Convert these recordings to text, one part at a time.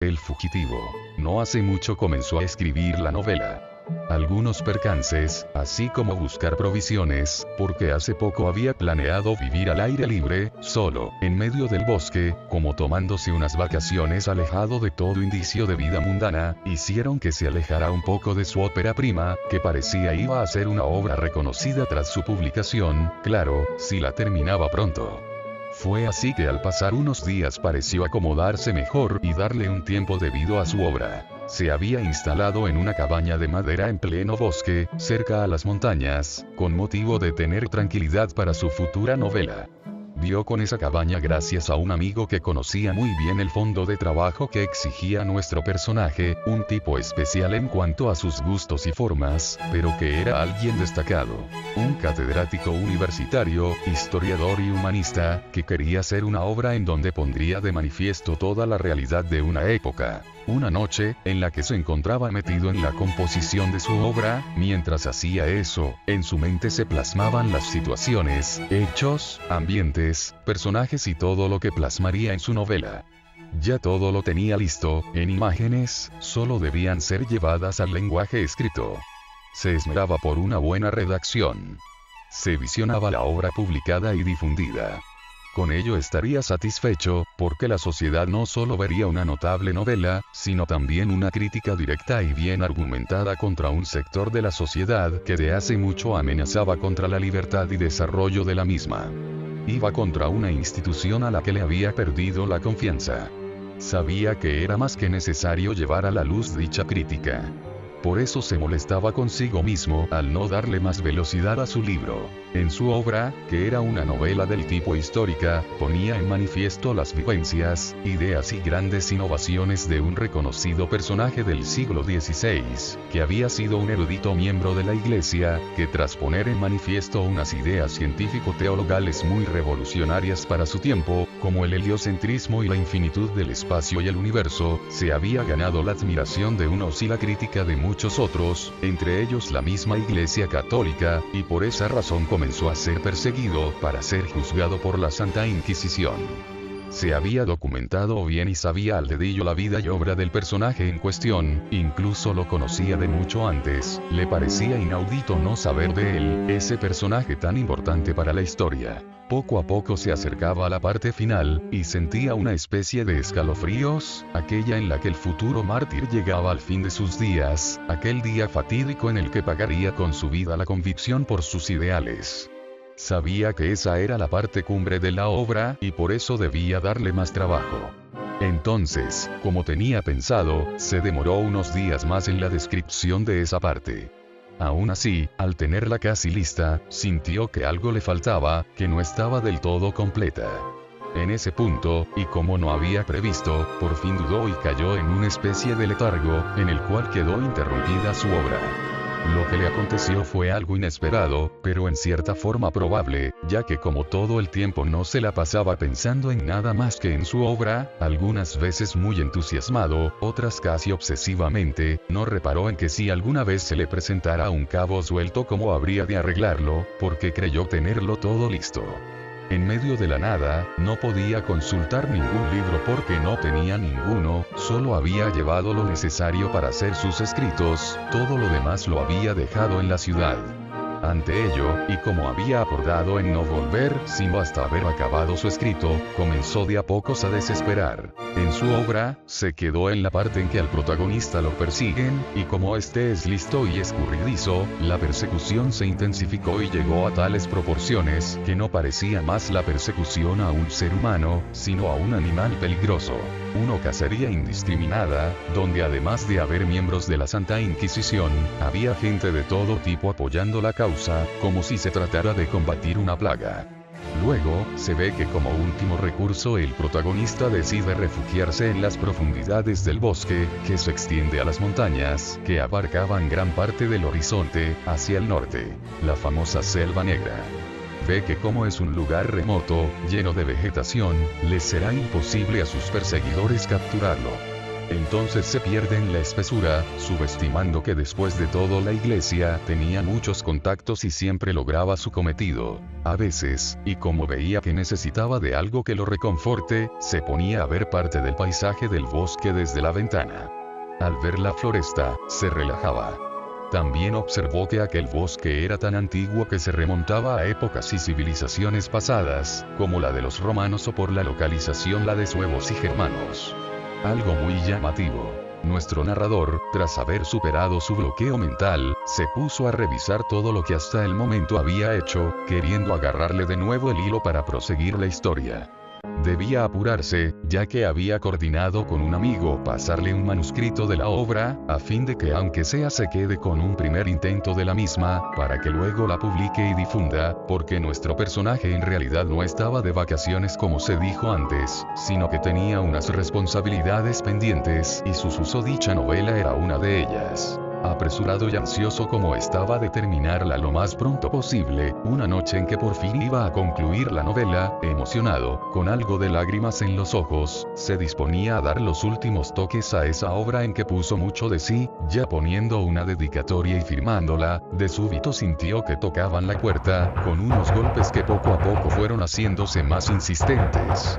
El fugitivo. No hace mucho comenzó a escribir la novela. Algunos percances, así como buscar provisiones, porque hace poco había planeado vivir al aire libre, solo, en medio del bosque, como tomándose unas vacaciones alejado de todo indicio de vida mundana, hicieron que se alejara un poco de su ópera prima, que parecía iba a ser una obra reconocida tras su publicación, claro, si la terminaba pronto. Fue así que al pasar unos días pareció acomodarse mejor y darle un tiempo debido a su obra. Se había instalado en una cabaña de madera en pleno bosque, cerca a las montañas, con motivo de tener tranquilidad para su futura novela. Dio con esa cabaña gracias a un amigo que conocía muy bien el fondo de trabajo que exigía nuestro personaje, un tipo especial en cuanto a sus gustos y formas, pero que era alguien destacado. Un catedrático universitario, historiador y humanista, que quería hacer una obra en donde pondría de manifiesto toda la realidad de una época. Una noche, en la que se encontraba metido en la composición de su obra, mientras hacía eso, en su mente se plasmaban las situaciones, hechos, ambientes, personajes y todo lo que plasmaría en su novela. Ya todo lo tenía listo, en imágenes, solo debían ser llevadas al lenguaje escrito. Se esmeraba por una buena redacción. Se visionaba la obra publicada y difundida. Con ello estaría satisfecho, porque la sociedad no solo vería una notable novela, sino también una crítica directa y bien argumentada contra un sector de la sociedad que de hace mucho amenazaba contra la libertad y desarrollo de la misma. Iba contra una institución a la que le había perdido la confianza. Sabía que era más que necesario llevar a la luz dicha crítica. Por eso se molestaba consigo mismo al no darle más velocidad a su libro. En su obra, que era una novela del tipo histórica, ponía en manifiesto las vivencias, ideas y grandes innovaciones de un reconocido personaje del siglo XVI, que había sido un erudito miembro de la Iglesia, que tras poner en manifiesto unas ideas científico-teologales muy revolucionarias para su tiempo, como el heliocentrismo y la infinitud del espacio y el universo, se había ganado la admiración de unos y la crítica de muchos otros, entre ellos la misma Iglesia Católica, y por esa razón comenzó a ser perseguido para ser juzgado por la Santa Inquisición. Se había documentado bien y sabía al dedillo la vida y obra del personaje en cuestión, incluso lo conocía de mucho antes, le parecía inaudito no saber de él, ese personaje tan importante para la historia. Poco a poco se acercaba a la parte final, y sentía una especie de escalofríos, aquella en la que el futuro mártir llegaba al fin de sus días, aquel día fatídico en el que pagaría con su vida la convicción por sus ideales. Sabía que esa era la parte cumbre de la obra, y por eso debía darle más trabajo. Entonces, como tenía pensado, se demoró unos días más en la descripción de esa parte. Aún así, al tenerla casi lista, sintió que algo le faltaba, que no estaba del todo completa. En ese punto, y como no había previsto, por fin dudó y cayó en una especie de letargo, en el cual quedó interrumpida su obra. Lo que le aconteció fue algo inesperado, pero en cierta forma probable, ya que como todo el tiempo no se la pasaba pensando en nada más que en su obra, algunas veces muy entusiasmado, otras casi obsesivamente, no reparó en que si alguna vez se le presentara un cabo suelto cómo habría de arreglarlo, porque creyó tenerlo todo listo. En medio de la nada, no podía consultar ningún libro porque no tenía ninguno, solo había llevado lo necesario para hacer sus escritos, todo lo demás lo había dejado en la ciudad. Ante ello, y como había acordado en no volver sino hasta haber acabado su escrito, comenzó de a pocos a desesperar. En su obra, se quedó en la parte en que al protagonista lo persiguen, y como este es listo y escurridizo, la persecución se intensificó y llegó a tales proporciones, que no parecía más la persecución a un ser humano, sino a un animal peligroso. Una cacería indiscriminada, donde además de haber miembros de la Santa Inquisición, había gente de todo tipo apoyando la causa, como si se tratara de combatir una plaga. Luego, se ve que como último recurso el protagonista decide refugiarse en las profundidades del bosque, que se extiende a las montañas, que abarcaban gran parte del horizonte, hacia el norte, la famosa Selva Negra. Ve que como es un lugar remoto, lleno de vegetación, les será imposible a sus perseguidores capturarlo. Entonces se pierde en la espesura, subestimando que después de todo la iglesia tenía muchos contactos y siempre lograba su cometido. A veces, y como veía que necesitaba de algo que lo reconforte, se ponía a ver parte del paisaje del bosque desde la ventana. Al ver la floresta, se relajaba. También observó que aquel bosque era tan antiguo que se remontaba a épocas y civilizaciones pasadas, como la de los romanos o por la localización la de suevos y germanos. Algo muy llamativo. Nuestro narrador, tras haber superado su bloqueo mental, se puso a revisar todo lo que hasta el momento había hecho, queriendo agarrarle de nuevo el hilo para proseguir la historia. Debía apurarse, ya que había coordinado con un amigo pasarle un manuscrito de la obra, a fin de que aunque sea se quede con un primer intento de la misma, para que luego la publique y difunda, porque nuestro personaje en realidad no estaba de vacaciones como se dijo antes, sino que tenía unas responsabilidades pendientes y su susodicha novela era una de ellas. Apresurado y ansioso como estaba de terminarla lo más pronto posible, una noche en que por fin iba a concluir la novela, emocionado, con algo de lágrimas en los ojos, se disponía a dar los últimos toques a esa obra en que puso mucho de sí, ya poniendo una dedicatoria y firmándola, de súbito sintió que tocaban la puerta, con unos golpes que poco a poco fueron haciéndose más insistentes.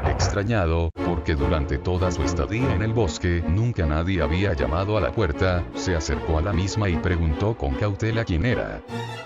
Extrañado, porque durante toda su estadía en el bosque nunca nadie había llamado a la puerta, se acercó a la misma y preguntó con cautela quién era.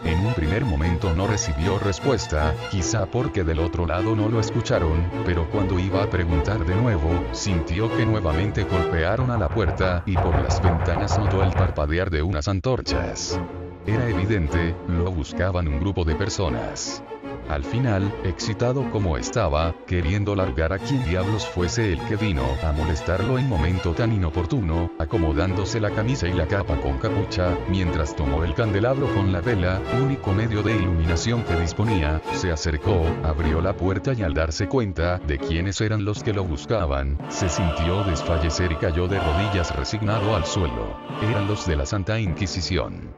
En un primer momento no recibió respuesta, quizá porque del otro lado no lo escucharon, pero cuando iba a preguntar de nuevo, sintió que nuevamente golpearon a la puerta y por las ventanas notó el parpadear de unas antorchas. Era evidente, lo buscaban un grupo de personas. Al final, excitado como estaba, queriendo largar a quien diablos fuese el que vino a molestarlo en momento tan inoportuno, acomodándose la camisa y la capa con capucha, mientras tomó el candelabro con la vela, único medio de iluminación que disponía, se acercó, abrió la puerta y al darse cuenta de quiénes eran los que lo buscaban, se sintió desfallecer y cayó de rodillas resignado al suelo. Eran los de la Santa Inquisición.